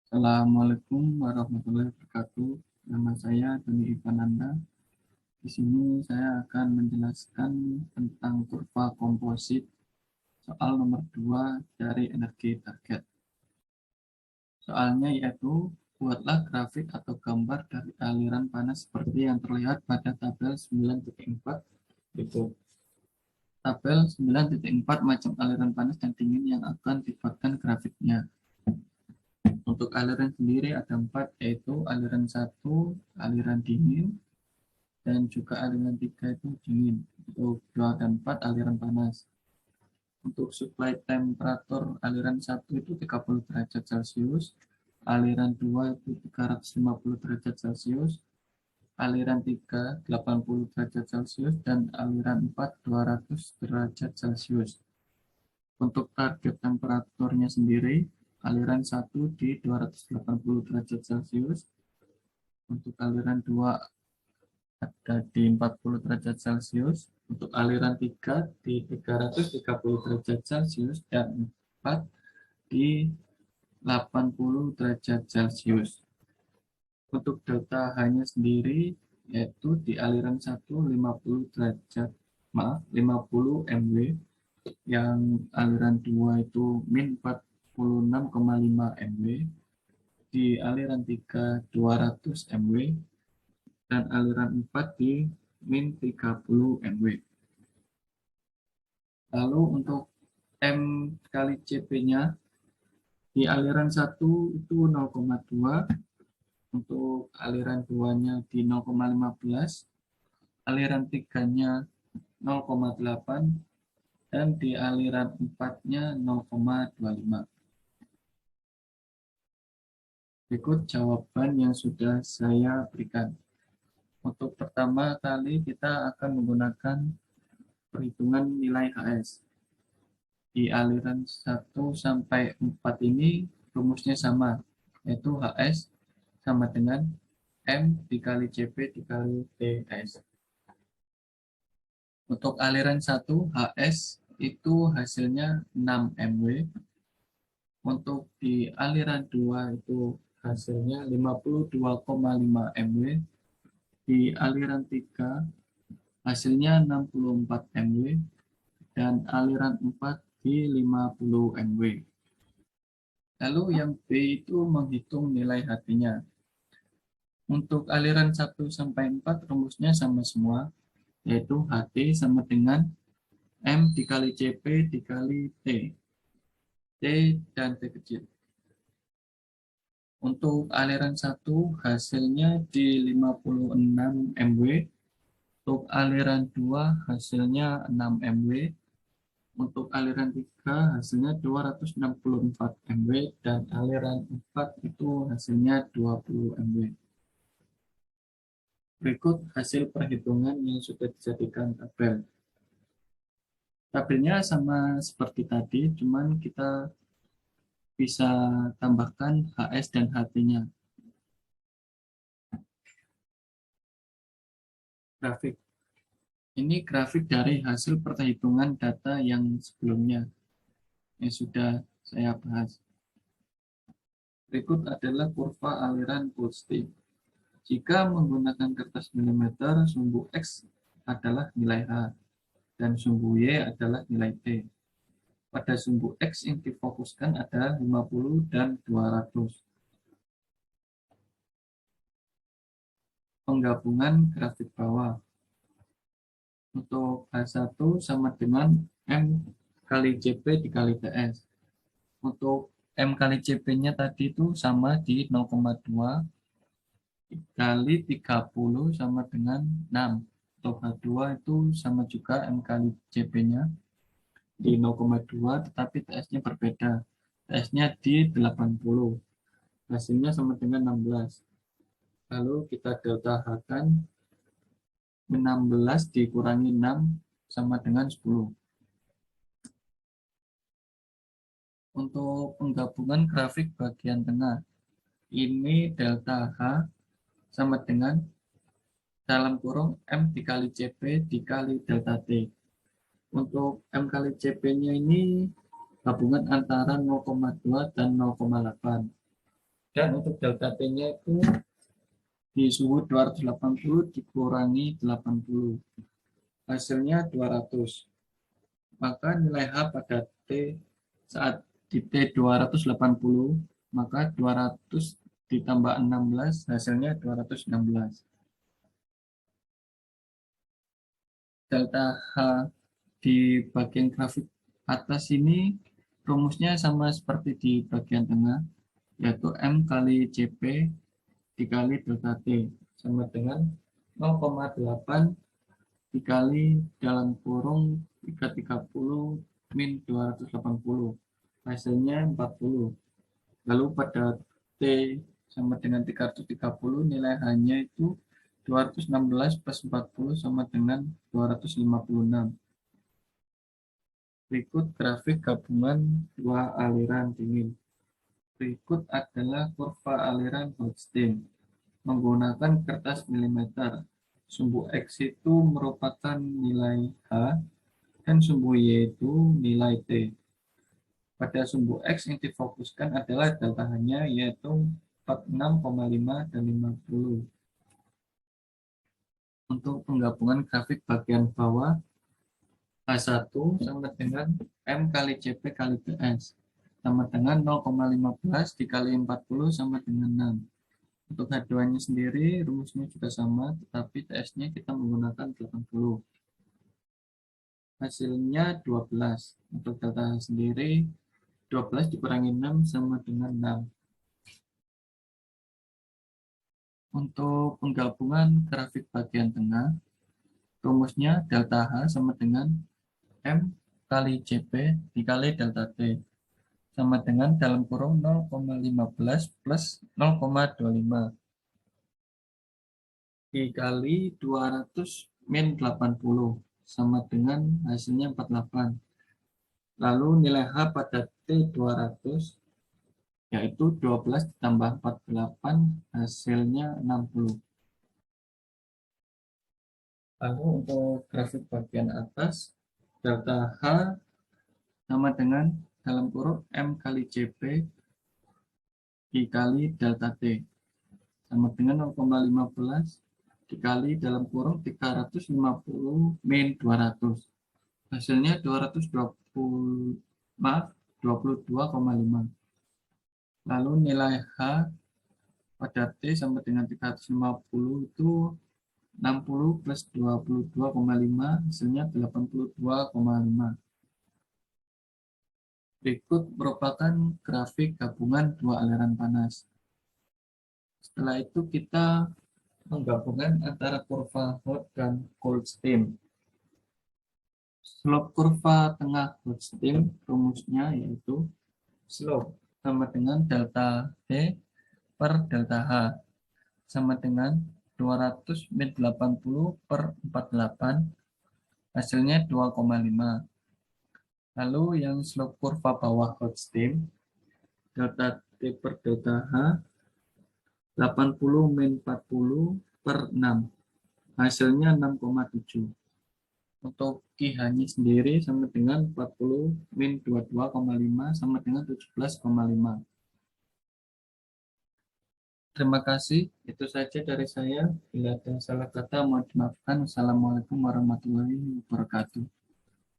Assalamualaikum warahmatullahi wabarakatuh. Nama saya Doni Ivananda. Di sini saya akan menjelaskan tentang kurva komposit soal nomor 2 dari energi target. Soalnya yaitu, buatlah grafik atau gambar dari aliran panas seperti yang terlihat pada tabel 9.4. Itu tabel 9.4 macam aliran panas dan dingin yang akan dibuatkan grafiknya. Untuk aliran sendiri ada 4, yaitu aliran 1, aliran dingin, dan juga aliran 3 itu dingin. Untuk 2 dan 4 aliran panas. Untuk supply temperatur aliran 1 itu 30 derajat Celcius, aliran 2 itu 350 derajat Celcius, aliran 3 80 derajat Celcius, dan aliran 4 200 derajat Celcius. Untuk target temperaturnya sendiri, aliran 1 di 280 derajat Celcius, untuk aliran 2 ada di 40 derajat Celcius, untuk aliran 3 di 330 derajat Celcius, dan 4 di 80 derajat Celcius. Untuk delta H-nya sendiri yaitu di aliran 1 50 MW, yang aliran 2 itu min 46,5 MW, di aliran 3 200 MW, dan aliran 4 di min 30 MW. Lalu untuk M kali CP-nya di aliran 1 itu 0,2, untuk aliran 2-nya di 0,15, aliran 3-nya 0,8, dan di aliran 4-nya 0,25. Berikut jawaban yang sudah saya berikan. Untuk pertama kali kita akan menggunakan perhitungan nilai HS. Di aliran 1 sampai 4 ini rumusnya sama, yaitu HS sama dengan M dikali CP dikali TS. Untuk aliran 1 HS itu hasilnya 6 MW. Untuk di aliran 2 itu hasilnya 52,5 MW. Di aliran 3 hasilnya 64 MW. Dan aliran 4 di 50 MW. Lalu yang B itu menghitung nilai HT-nya. Untuk aliran 1 sampai 4 rumusnya sama semua, yaitu HT sama dengan M dikali CP dikali T. T dan T kecil. Untuk aliran 1 hasilnya di 56 MW. Untuk aliran 2 hasilnya 6 MW. Untuk aliran 3 hasilnya 264 MW, dan aliran 4 itu hasilnya 20 MW. Berikut hasil perhitungan yang sudah dijadikan tabel. Tabelnya sama seperti tadi, cuman kita bisa tambahkan HS dan HT-nya. Grafik. Ini grafik dari hasil perhitungan data yang sebelumnya yang sudah saya bahas. Berikut adalah kurva aliran pulstik. Jika menggunakan kertas milimeter, sumbu X adalah nilai H dan sumbu Y adalah nilai T. Pada sumbu X yang difokuskan ada 50 dan 200. Penggabungan grafik bawah. Untuk H1 sama dengan M kali CP dikali TS. Untuk M kali CP-nya tadi itu sama di 0,2 dikali 30 sama dengan 6. Untuk H2 itu sama juga M kali CP-nya di 0,2, tetapi TS-nya berbeda. TS-nya di 80. Hasilnya sama dengan 16. Lalu kita delta H-kan, 16 dikurangi 6 sama dengan 10. Untuk penggabungan grafik bagian tengah, ini delta H sama dengan dalam kurung M dikali CP dikali delta T. Untuk M kali CP-nya ini gabungan antara 0,2 dan 0,8. Dan untuk delta T-nya itu di suhu 280 dikurangi 80. Hasilnya 200. Maka nilai H pada T saat di T 280, maka 200 ditambah 16 hasilnya 216. Delta H di bagian grafik atas ini rumusnya sama seperti di bagian tengah, yaitu M kali CP dikali delta T sama dengan 0,8 dikali dalam kurung 330 min 280. Hasilnya 40. Lalu pada T sama dengan 330 nilai H-nya itu 216 plus 40 sama dengan 256. Berikut grafik gabungan dua aliran dingin. Berikut adalah kurva aliran Holstein menggunakan kertas milimeter. Sumbu X itu merupakan nilai H dan sumbu Y itu nilai T. Pada sumbu X yang difokuskan adalah delta H-nya yaitu 46,5 dan 50. Untuk penggabungan grafik bagian bawah, H1 sama dengan M kali CP kali TS sama dengan 0,15 dikali 40 sama dengan 6. Untuk H2-nya sendiri rumusnya juga sama, tetapi TS-nya kita menggunakan 80. Hasilnya 12. Untuk delta H sendiri 12 dikurangi 6 sama dengan 6. Untuk penggabungan grafik bagian tengah, rumusnya delta H sama dengan M kali CP dikali delta T sama dengan dalam kurung 0,15 plus 0,25 dikali 200 min 80 sama dengan hasilnya 48. Lalu nilai H pada T 200 yaitu 12 ditambah 48 hasilnya 60. Lalu untuk grafik bagian atas, delta H sama dengan dalam kurung M kali CP dikali delta T sama dengan 0,15 dikali dalam kurung 350 min 200. Hasilnya 220, maaf, 22,5. Lalu nilai H pada T sama dengan 350 itu 60 plus 22,5 hasilnya 82,5. Berikut merupakan grafik gabungan dua aliran panas. Setelah itu kita menggabungkan antara kurva hot dan cold steam. Slope kurva tengah hot steam rumusnya yaitu slope sama dengan delta T per delta H sama dengan 200 min 80 per 48 hasilnya 2,5. Lalu yang slope kurva bawah hot steam delta T per delta H 80 min 40 per 6 hasilnya 6,7. Untuk QH-nya sendiri sama dengan 40 min 22,5 sama dengan 17,5. Terima kasih, itu saja dari saya. Bila ada salah kata mohon dimaafkan. Assalamualaikum warahmatullahi wabarakatuh.